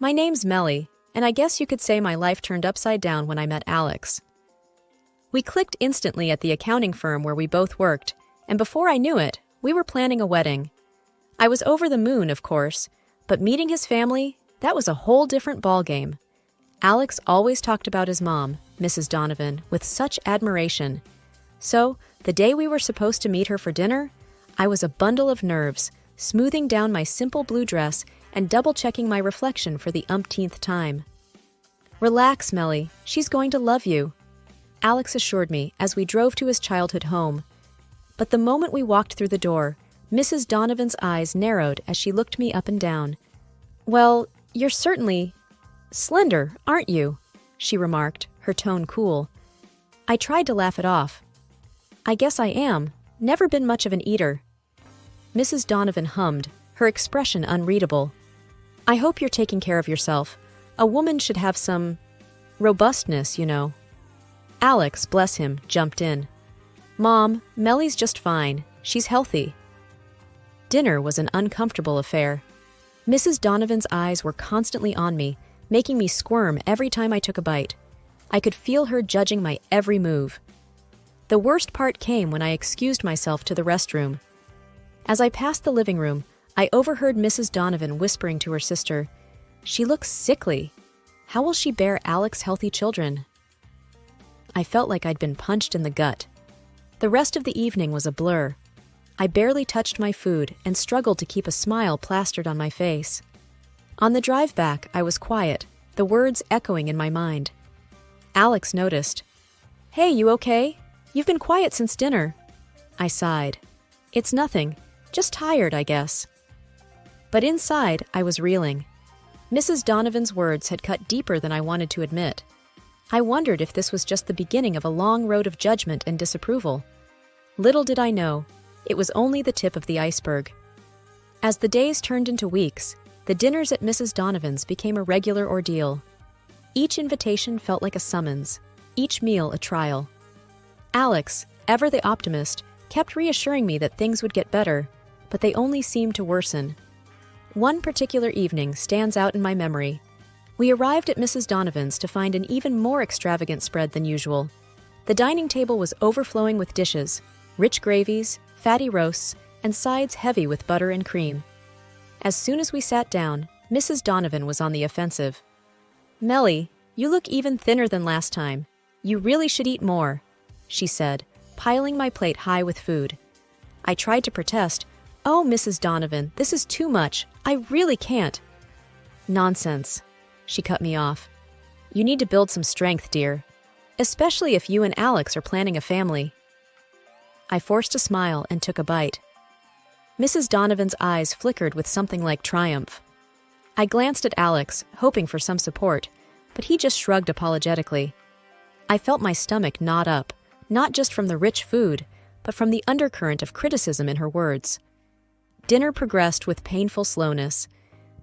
My name's Melly, and I guess you could say my life turned upside down when I met Alex. We clicked instantly at the accounting firm where we both worked, and before I knew it, we were planning a wedding. I was over the moon, of course, but meeting his family, that was a whole different ballgame. Alex always talked about his mom, Mrs. Donovan, with such admiration. So, the day we were supposed to meet her for dinner, I was a bundle of nerves, smoothing down my simple blue dress and double-checking my reflection for the umpteenth time. "Relax, Melly. She's going to love you," Alex assured me as we drove to his childhood home. But the moment we walked through the door, Mrs. Donovan's eyes narrowed as she looked me up and down. "Well, you're certainly slender, aren't you?" she remarked, her tone cool. I tried to laugh it off. "I guess I am. Never been much of an eater." Mrs. Donovan hummed, her expression unreadable. "I hope you're taking care of yourself. A woman should have some robustness, you know." Alex, bless him, jumped in. "Mom, Melly's just fine. She's healthy." Dinner was an uncomfortable affair. Mrs. Donovan's eyes were constantly on me, making me squirm every time I took a bite. I could feel her judging my every move. The worst part came when I excused myself to the restroom. As I passed the living room, I overheard Mrs. Donovan whispering to her sister, "She looks sickly. How will she bear Alex's healthy children?" I felt like I'd been punched in the gut. The rest of the evening was a blur. I barely touched my food and struggled to keep a smile plastered on my face. On the drive back, I was quiet, the words echoing in my mind. Alex noticed. "Hey, you okay? You've been quiet since dinner." I sighed. "It's nothing. Just tired, I guess." But inside, I was reeling. Mrs. Donovan's words had cut deeper than I wanted to admit. I wondered if this was just the beginning of a long road of judgment and disapproval. Little did I know, it was only the tip of the iceberg. As the days turned into weeks, the dinners at Mrs. Donovan's became a regular ordeal. Each invitation felt like a summons, each meal a trial. Alex, ever the optimist, kept reassuring me that things would get better, but they only seemed to worsen. One particular evening stands out in my memory. We arrived at Mrs. Donovan's to find an even more extravagant spread than usual. The dining table was overflowing with dishes, rich gravies, fatty roasts, and sides heavy with butter and cream. As soon as we sat down, Mrs. Donovan was on the offensive. "Melly, you look even thinner than last time. You really should eat more," she said, piling my plate high with food. I tried to protest. "Oh, Mrs. Donovan, this is too much. I really can't." "Nonsense," she cut me off. "You need to build some strength, dear. Especially if you and Alex are planning a family." I forced a smile and took a bite. Mrs. Donovan's eyes flickered with something like triumph. I glanced at Alex, hoping for some support, but he just shrugged apologetically. I felt my stomach knot up, not just from the rich food, but from the undercurrent of criticism in her words. Dinner progressed with painful slowness.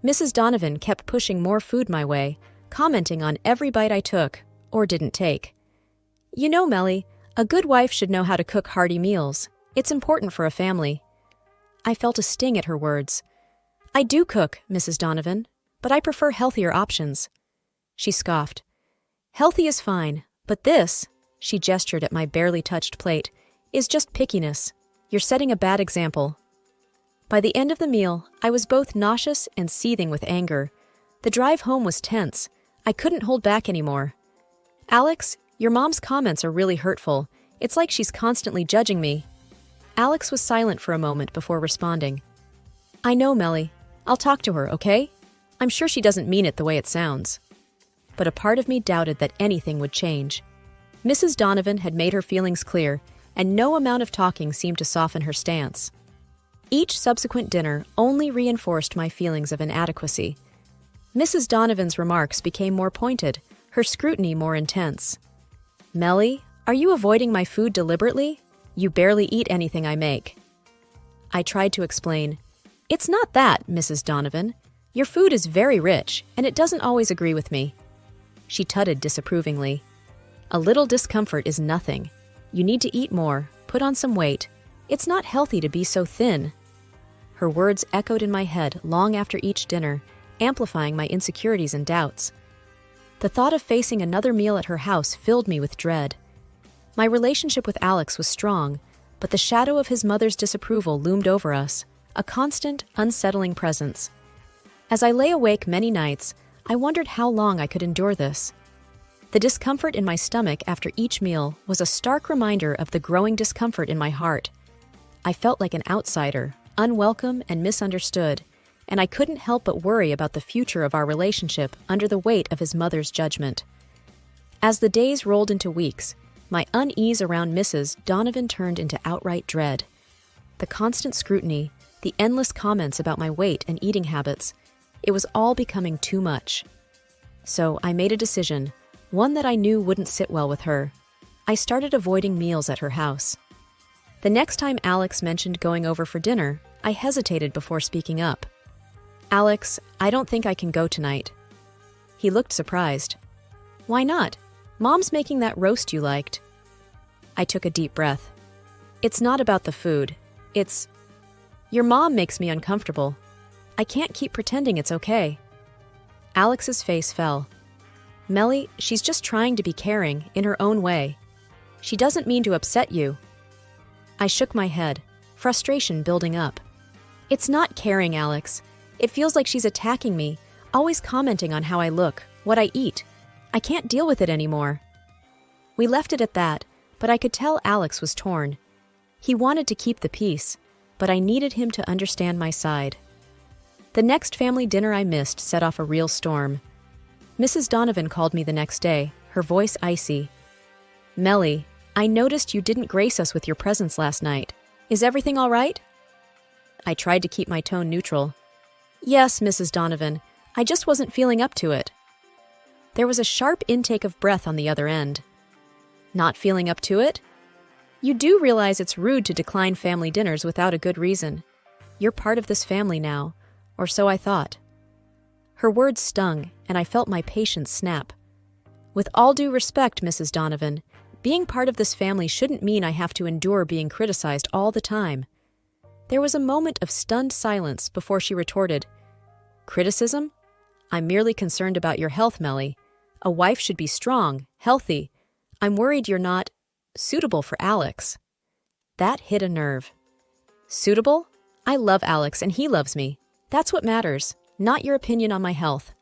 Mrs. Donovan kept pushing more food my way, commenting on every bite I took, or didn't take. "You know, Melly, a good wife should know how to cook hearty meals. It's important for a family." I felt a sting at her words. "I do cook, Mrs. Donovan, but I prefer healthier options." She scoffed. "Healthy is fine, but this," she gestured at my barely touched plate, "is just pickiness. You're setting a bad example." By the end of the meal, I was both nauseous and seething with anger. The drive home was tense. I couldn't hold back anymore. "Alex, your mom's comments are really hurtful. It's like she's constantly judging me." Alex was silent for a moment before responding. "I know, Melly. I'll talk to her, okay? I'm sure she doesn't mean it the way it sounds." But a part of me doubted that anything would change. Mrs. Donovan had made her feelings clear, and no amount of talking seemed to soften her stance. Each subsequent dinner only reinforced my feelings of inadequacy. Mrs. Donovan's remarks became more pointed, her scrutiny more intense. "Melly, are you avoiding my food deliberately? You barely eat anything I make." I tried to explain. "It's not that, Mrs. Donovan. Your food is very rich, and it doesn't always agree with me." She tutted disapprovingly. "A little discomfort is nothing. You need to eat more, put on some weight. It's not healthy to be so thin." Her words echoed in my head long after each dinner, amplifying my insecurities and doubts. The thought of facing another meal at her house filled me with dread. My relationship with Alex was strong, but the shadow of his mother's disapproval loomed over us, a constant, unsettling presence. As I lay awake many nights, I wondered how long I could endure this. The discomfort in my stomach after each meal was a stark reminder of the growing discomfort in my heart. I felt like an outsider, unwelcome and misunderstood, and I couldn't help but worry about the future of our relationship under the weight of his mother's judgment. As the days rolled into weeks, my unease around Mrs. Donovan turned into outright dread. The constant scrutiny, the endless comments about my weight and eating habits, it was all becoming too much. So I made a decision, one that I knew wouldn't sit well with her. I started avoiding meals at her house. The next time Alex mentioned going over for dinner, I hesitated before speaking up. "Alex, I don't think I can go tonight." He looked surprised. "Why not? Mom's making that roast you liked." I took a deep breath. "It's not about the food. It's... Your mom makes me uncomfortable. I can't keep pretending it's okay." Alex's face fell. "Melly, she's just trying to be caring in her own way. She doesn't mean to upset you." I shook my head, frustration building up. "It's not caring, Alex. It feels like she's attacking me, always commenting on how I look, what I eat. I can't deal with it anymore." We left it at that, but I could tell Alex was torn. He wanted to keep the peace, but I needed him to understand my side. The next family dinner I missed set off a real storm. Mrs. Donovan called me the next day, her voice icy. "Melly, I noticed you didn't grace us with your presence last night. Is everything all right?" I tried to keep my tone neutral. "Yes, Mrs. Donovan, I just wasn't feeling up to it." There was a sharp intake of breath on the other end. "Not feeling up to it? You do realize it's rude to decline family dinners without a good reason. You're part of this family now, or so I thought." Her words stung, and I felt my patience snap. "With all due respect, Mrs. Donovan, being part of this family shouldn't mean I have to endure being criticized all the time." There was a moment of stunned silence before she retorted, "Criticism? I'm merely concerned about your health, Melly. A wife should be strong, healthy. I'm worried you're not suitable for Alex." That hit a nerve. "Suitable? I love Alex and he loves me. That's what matters, not your opinion on my health."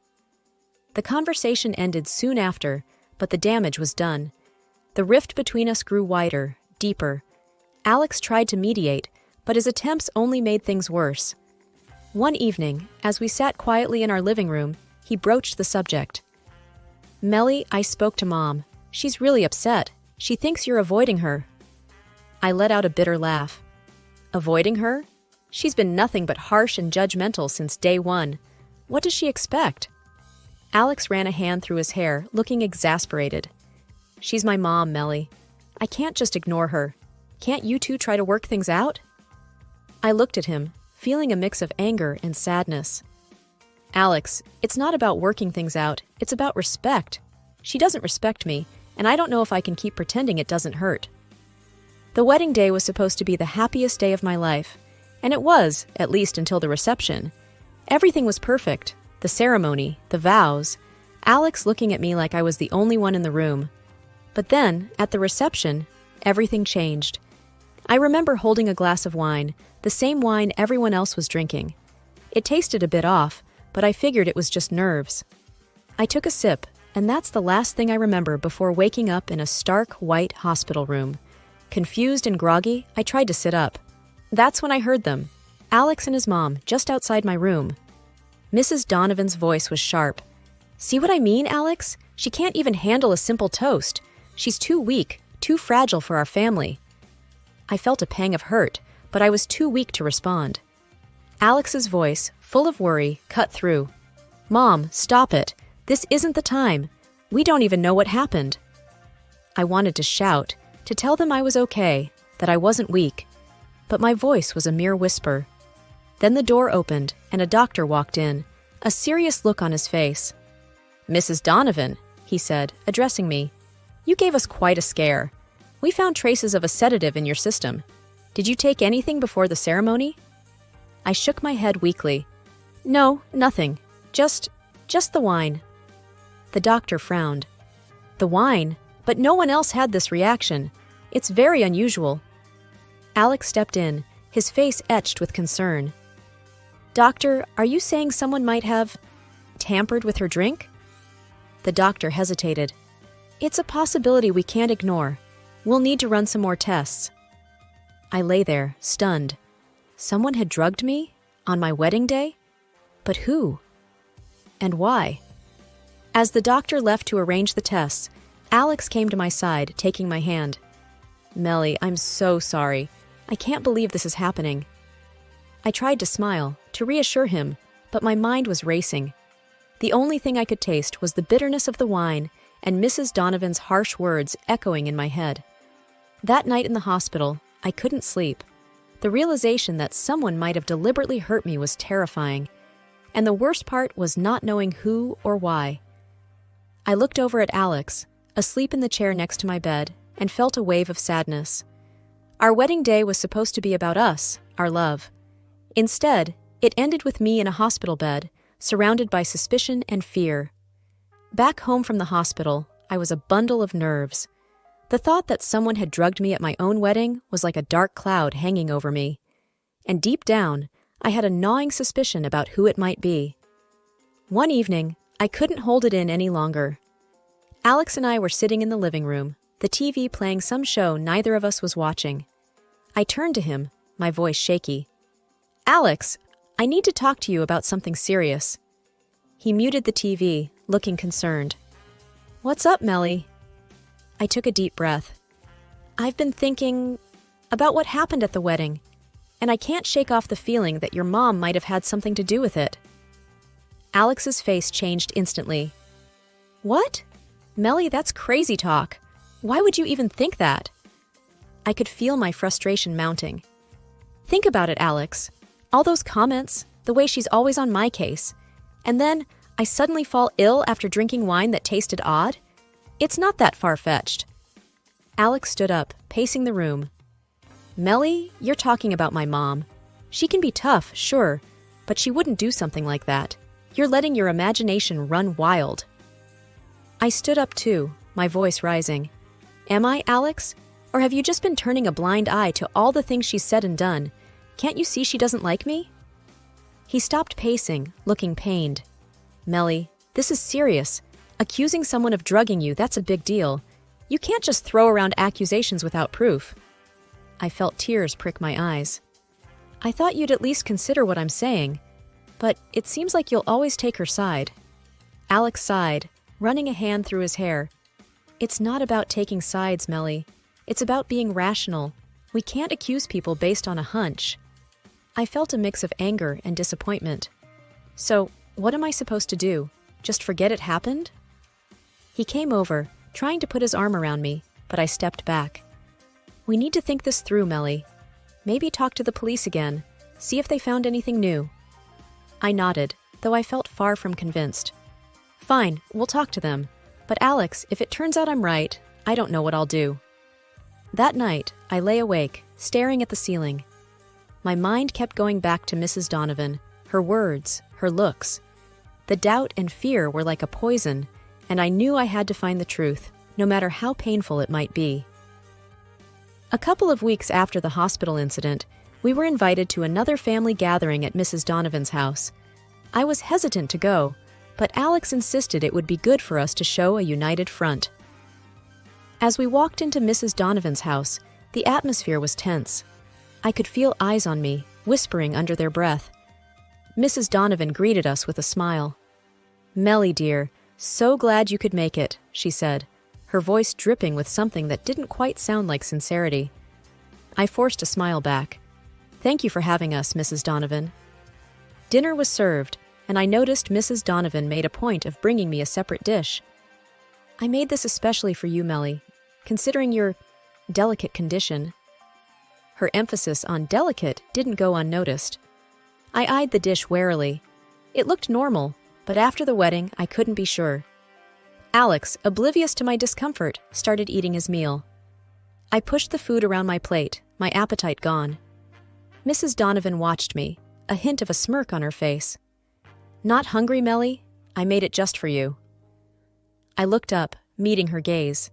The conversation ended soon after, but the damage was done. The rift between us grew wider, deeper. Alex tried to mediate, but his attempts only made things worse. One evening, as we sat quietly in our living room, he broached the subject. "Melly, I spoke to Mom. She's really upset. She thinks you're avoiding her." I let out a bitter laugh. "Avoiding her? She's been nothing but harsh and judgmental since day one. What does she expect?" Alex ran a hand through his hair, looking exasperated. "She's my mom, Melly. I can't just ignore her. Can't you two try to work things out?" I looked at him, feeling a mix of anger and sadness. "Alex, it's not about working things out, it's about respect. She doesn't respect me, and I don't know if I can keep pretending it doesn't hurt." The wedding day was supposed to be the happiest day of my life, and it was, at least until the reception. Everything was perfect. The ceremony, the vows, Alex looking at me like I was the only one in the room. But then, at the reception, everything changed. I remember holding a glass of wine, the same wine everyone else was drinking. It tasted a bit off, but I figured it was just nerves. I took a sip, and that's the last thing I remember before waking up in a stark, white hospital room. Confused and groggy, I tried to sit up. That's when I heard them, Alex and his mom, just outside my room. Mrs. Donovan's voice was sharp. "See what I mean, Alex? She can't even handle a simple toast. She's too weak, too fragile for our family." I felt a pang of hurt, but I was too weak to respond. Alex's voice, full of worry, cut through. "Mom, stop it. This isn't the time. We don't even know what happened." I wanted to shout, to tell them I was okay, that I wasn't weak, but my voice was a mere whisper. Then the door opened, and a doctor walked in, a serious look on his face. "Mrs. Donovan," he said, addressing me, "you gave us quite a scare. We found traces of a sedative in your system. Did you take anything before the ceremony?" I shook my head weakly. "No, nothing. Just the wine. The doctor frowned. The wine? But no one else had this reaction. It's very unusual. Alex stepped in, his face etched with concern. Doctor, are you saying someone might have tampered with her drink? The doctor hesitated. It's a possibility we can't ignore. We'll need to run some more tests. I lay there, stunned. Someone had drugged me? On my wedding day? But who? And why? As the doctor left to arrange the tests, Alex came to my side, taking my hand. Melly, I'm so sorry. I can't believe this is happening. I tried to smile, to reassure him, but my mind was racing. The only thing I could taste was the bitterness of the wine and Mrs. Donovan's harsh words echoing in my head. That night in the hospital, I couldn't sleep. The realization that someone might have deliberately hurt me was terrifying, and the worst part was not knowing who or why. I looked over at Alex, asleep in the chair next to my bed, and felt a wave of sadness. Our wedding day was supposed to be about us, our love. Instead, it ended with me in a hospital bed, surrounded by suspicion and fear. Back home from the hospital, I was a bundle of nerves. The thought that someone had drugged me at my own wedding was like a dark cloud hanging over me. And deep down, I had a gnawing suspicion about who it might be. One evening, I couldn't hold it in any longer. Alex and I were sitting in the living room, the TV playing some show neither of us was watching. I turned to him, my voice shaky. Alex, I need to talk to you about something serious. He muted the TV, looking concerned. What's up, Melly? I took a deep breath. I've been thinking about what happened at the wedding, and I can't shake off the feeling that your mom might have had something to do with it. Alex's face changed instantly. What? Melly, that's crazy talk. Why would you even think that? I could feel my frustration mounting. Think about it, Alex. All those comments, the way she's always on my case. And then I suddenly fall ill after drinking wine that tasted odd? It's not that far-fetched. Alex stood up, pacing the room. Melly, you're talking about my mom. She can be tough, sure, but she wouldn't do something like that. You're letting your imagination run wild. I stood up too, my voice rising. Am I, Alex? Or have you just been turning a blind eye to all the things she's said and done? Can't you see she doesn't like me? He stopped pacing, looking pained. Melly, this is serious. Accusing someone of drugging you, that's a big deal. You can't just throw around accusations without proof. I felt tears prick my eyes. I thought you'd at least consider what I'm saying, but it seems like you'll always take her side. Alex sighed, running a hand through his hair. It's not about taking sides, Melly. It's about being rational. We can't accuse people based on a hunch. I felt a mix of anger and disappointment. So, what am I supposed to do? Just forget it happened? He came over, trying to put his arm around me, but I stepped back. We need to think this through, Melly. Maybe talk to the police again, see if they found anything new. I nodded, though I felt far from convinced. Fine, we'll talk to them. But Alex, if it turns out I'm right, I don't know what I'll do. That night, I lay awake, staring at the ceiling. My mind kept going back to Mrs. Donovan, her words, her looks. The doubt and fear were like a poison, and I knew I had to find the truth, no matter how painful it might be. A couple of weeks after the hospital incident, we were invited to another family gathering at Mrs. Donovan's house. I was hesitant to go, but Alex insisted it would be good for us to show a united front. As we walked into Mrs. Donovan's house, the atmosphere was tense. I could feel eyes on me, whispering under their breath. Mrs. Donovan greeted us with a smile. Melly, dear, so glad you could make it, she said, her voice dripping with something that didn't quite sound like sincerity. I forced a smile back. Thank you for having us, Mrs. Donovan. Dinner was served, and I noticed Mrs. Donovan made a point of bringing me a separate dish. I made this especially for you, Melly, considering your delicate condition. Her emphasis on delicate didn't go unnoticed. I eyed the dish warily. It looked normal, but after the wedding, I couldn't be sure. Alex, oblivious to my discomfort, started eating his meal. I pushed the food around my plate, my appetite gone. Mrs. Donovan watched me, a hint of a smirk on her face. Not hungry, Melly? I made it just for you. I looked up, meeting her gaze.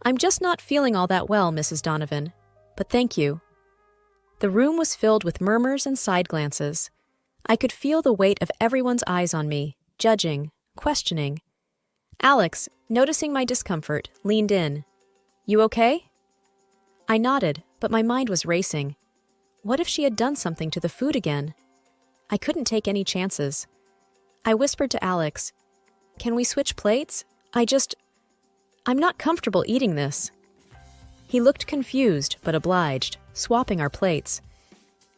I'm just not feeling all that well, Mrs. Donovan, but thank you. The room was filled with murmurs and side glances. I could feel the weight of everyone's eyes on me, judging, questioning. Alex, noticing my discomfort, leaned in. You okay? I nodded, but my mind was racing. What if she had done something to the food again? I couldn't take any chances. I whispered to Alex, Can we switch plates? I'm not comfortable eating this. He looked confused, but obliged, swapping our plates.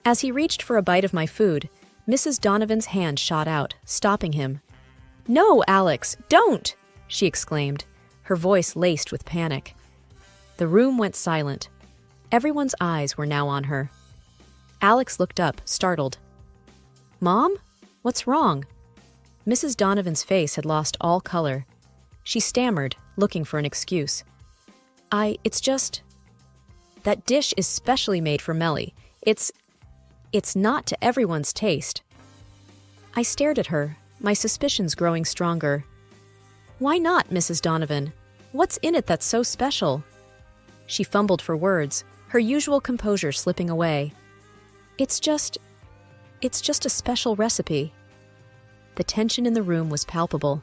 As he reached for a bite of my food, Mrs. Donovan's hand shot out, stopping him. No, Alex, don't! She exclaimed, her voice laced with panic. The room went silent. Everyone's eyes were now on her. Alex looked up, startled. Mom? What's wrong? Mrs. Donovan's face had lost all color. She stammered, looking for an excuse. It's just... That dish is specially made for Melly. It's not to everyone's taste. I stared at her, my suspicions growing stronger. Why not, Mrs. Donovan? What's in it that's so special? She fumbled for words, her usual composure slipping away. It's just a special recipe. The tension in the room was palpable.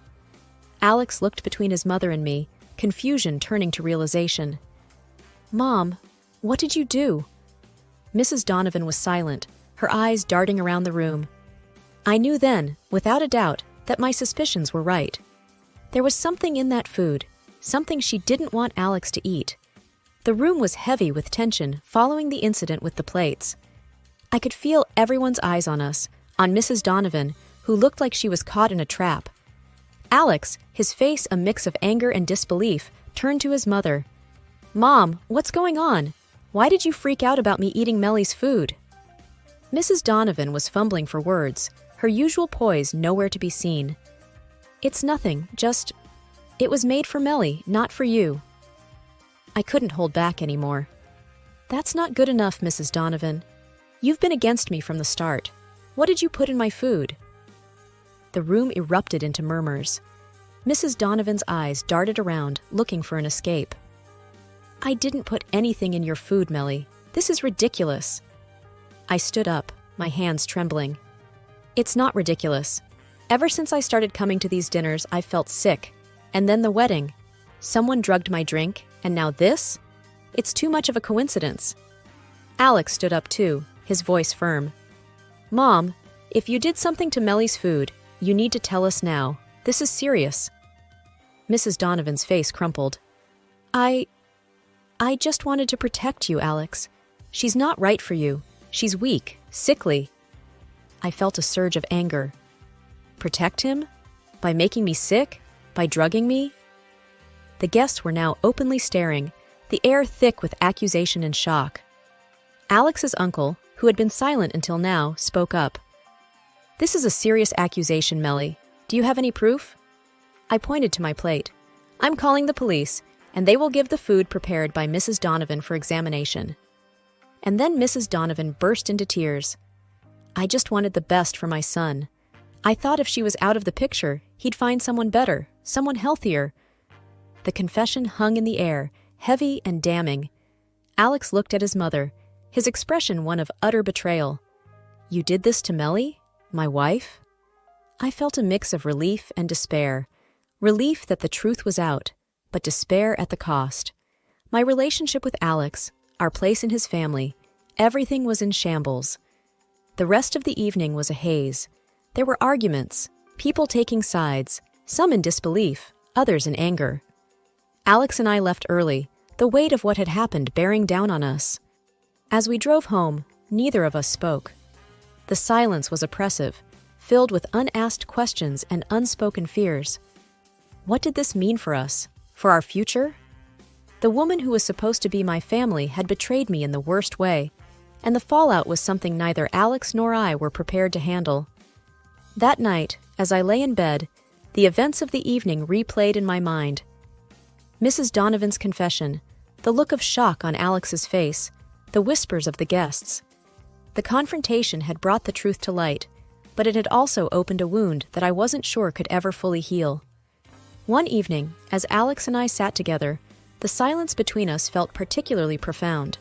Alex looked between his mother and me, confusion turning to realization. Mom, what did you do? Mrs. Donovan was silent, her eyes darting around the room. I knew then, without a doubt, that my suspicions were right. There was something in that food, something she didn't want Alex to eat. The room was heavy with tension following the incident with the plates. I could feel everyone's eyes on us, on Mrs. Donovan, who looked like she was caught in a trap. Alex, his face a mix of anger and disbelief, turned to his mother. Mom, what's going on? Why did you freak out about me eating Melly's food? Mrs. Donovan was fumbling for words, her usual poise nowhere to be seen. It's nothing, just... It was made for Melly, not for you. I couldn't hold back anymore. That's not good enough, Mrs. Donovan. You've been against me from the start. What did you put in my food? The room erupted into murmurs. Mrs. Donovan's eyes darted around, looking for an escape. I didn't put anything in your food, Melly. This is ridiculous. I stood up, my hands trembling. It's not ridiculous. Ever since I started coming to these dinners, I felt sick. And then the wedding. Someone drugged my drink, and now this? It's too much of a coincidence. Alex stood up too, his voice firm. Mom, if you did something to Melly's food, you need to tell us now. This is serious. Mrs. Donovan's face crumpled. I just wanted to protect you, Alex. She's not right for you. She's weak, sickly. I felt a surge of anger. Protect him? By making me sick? By drugging me? The guests were now openly staring, the air thick with accusation and shock. Alex's uncle, who had been silent until now, spoke up. This is a serious accusation, Melly. Do you have any proof? I pointed to my plate. I'm calling the police, and they will give the food prepared by Mrs. Donovan for examination. And then Mrs. Donovan burst into tears. I just wanted the best for my son. I thought if she was out of the picture, he'd find someone better, someone healthier. The confession hung in the air, heavy and damning. Alex looked at his mother, his expression one of utter betrayal. You did this to Melly? My wife? I felt a mix of relief and despair. Relief that the truth was out, but despair at the cost. My relationship with Alex, our place in his family, everything was in shambles. The rest of the evening was a haze. There were arguments, people taking sides, some in disbelief, others in anger. Alex and I left early, the weight of what had happened bearing down on us. As we drove home, neither of us spoke. The silence was oppressive, filled with unasked questions and unspoken fears. What did this mean for us? For our future? The woman who was supposed to be my family had betrayed me in the worst way, and the fallout was something neither Alex nor I were prepared to handle. That night, as I lay in bed, the events of the evening replayed in my mind. Mrs. Donovan's confession, the look of shock on Alex's face, the whispers of the guests. The confrontation had brought the truth to light, but it had also opened a wound that I wasn't sure could ever fully heal. One evening, as Alex and I sat together, the silence between us felt particularly profound.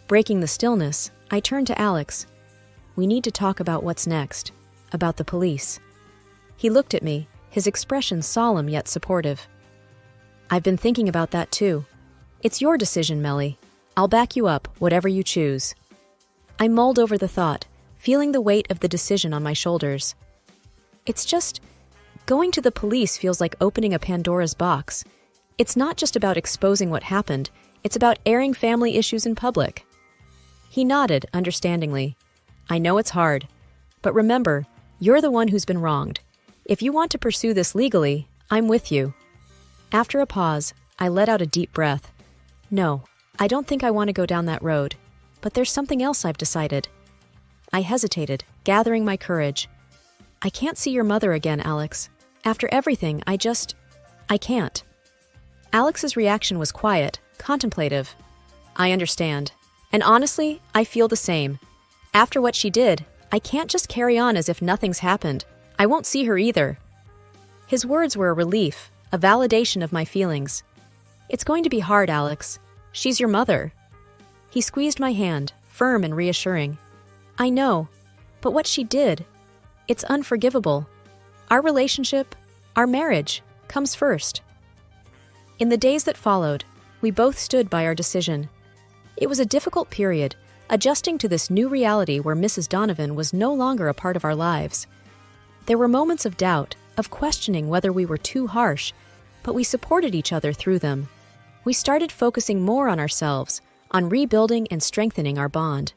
Breaking the stillness, I turned to Alex. "We need to talk about what's next, about the police." He looked at me, his expression solemn yet supportive. "I've been thinking about that too. It's your decision, Melly. I'll back you up, whatever you choose." I mulled over the thought, feeling the weight of the decision on my shoulders. It's just, going to the police feels like opening a Pandora's box. It's not just about exposing what happened, it's about airing family issues in public. He nodded understandingly. "I know it's hard, but remember, you're the one who's been wronged. If you want to pursue this legally, I'm with you." After a pause, I let out a deep breath. "No, I don't think I want to go down that road, but there's something else I've decided." I hesitated, gathering my courage. "I can't see your mother again, Alex. After everything, I can't." Alex's reaction was quiet, contemplative. "I understand. And honestly, I feel the same. After what she did, I can't just carry on as if nothing's happened. I won't see her either." His words were a relief, a validation of my feelings. "It's going to be hard, Alex. She's your mother." He squeezed my hand, firm and reassuring. "I know, but what she did, it's unforgivable. Our relationship, our marriage, comes first." In the days that followed, we both stood by our decision. It was a difficult period, adjusting to this new reality where Mrs. Donovan was no longer a part of our lives. There were moments of doubt, of questioning whether we were too harsh, but we supported each other through them. We started focusing more on ourselves, on rebuilding and strengthening our bond.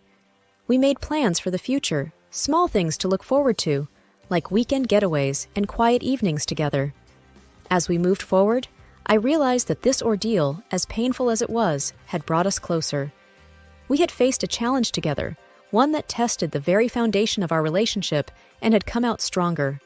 We made plans for the future, small things to look forward to, like weekend getaways and quiet evenings together. As we moved forward, I realized that this ordeal, as painful as it was, had brought us closer. We had faced a challenge together, one that tested the very foundation of our relationship and had come out stronger.